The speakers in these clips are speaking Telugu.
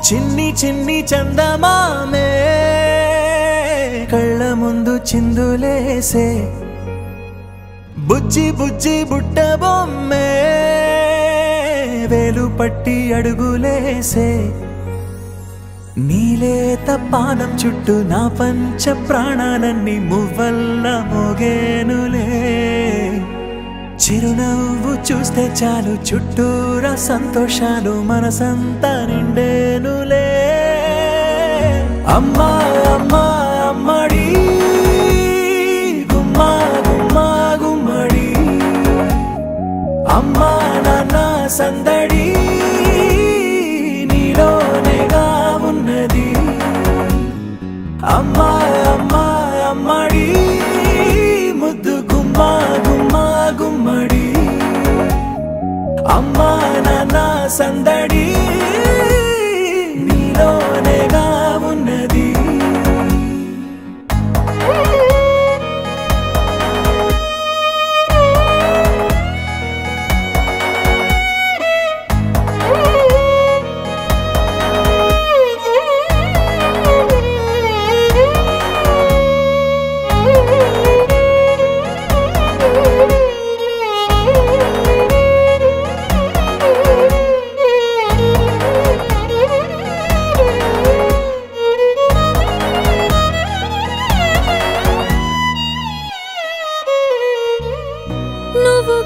చిన్ని చిన్ని చందమామే కళ్ళ ముందు చిందులేసే బుజ్జి బుజ్జి బుట్ట బొమ్మే వేలు పట్టి అడుగులేసే నీలేత పానం చుట్టూ నా పంచ ప్రాణాలన్నీ మువ్వల్ల మోగేనులే చిరునవ్వు చూస్తే చాలు చుట్టూరా సంతోషాలు మనసంతా నిండేనులే అమ్మా అమ్మా అమ్మడి గుమ్మా గుమ్మా గుమ్మడి అమ్మా నాన్న సందడి నీలోనేగా ఉన్నది అమ్మా అమ్మా అమ్మడి ముద్దు గుమ్మా గుమ్మా గుమ్మడి అమ్మా నాన్న సందడి నీలోనేగా ఉన్నది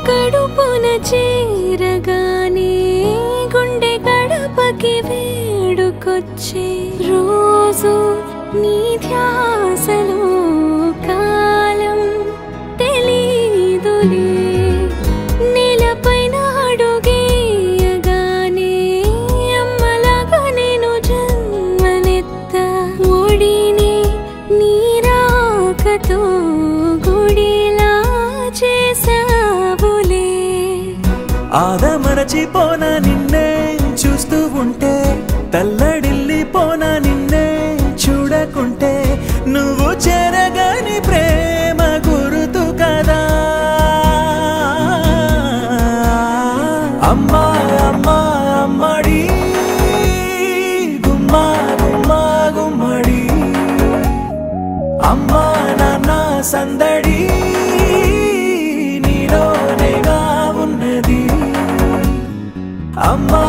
కడుపున చేరగానే గుండె గడపకి వేడుకొచ్చే రోజు నీ ధ్యాసలో కాలం తెలీదులే నేలపైన అడుగేయగానే అమ్మలాగా నేను జన్మనెత్త ఒడిని నీ రాకతో గుడిలా చేసా ఆదమరచిపోనా నిన్నే చూస్తూ ఉంటే తల్లడిల్లిపోనా నిన్నే చూడకుంటే నువ్వు చెరగని ప్రేమ గురుతు కదా అమ్మా అమ్మా అమ్మడి గుమ్మా గుమ్మా గుమ్మడి అమ్మా నాన్న సందడి నీలోనేగా ఉన్నది అమ్మా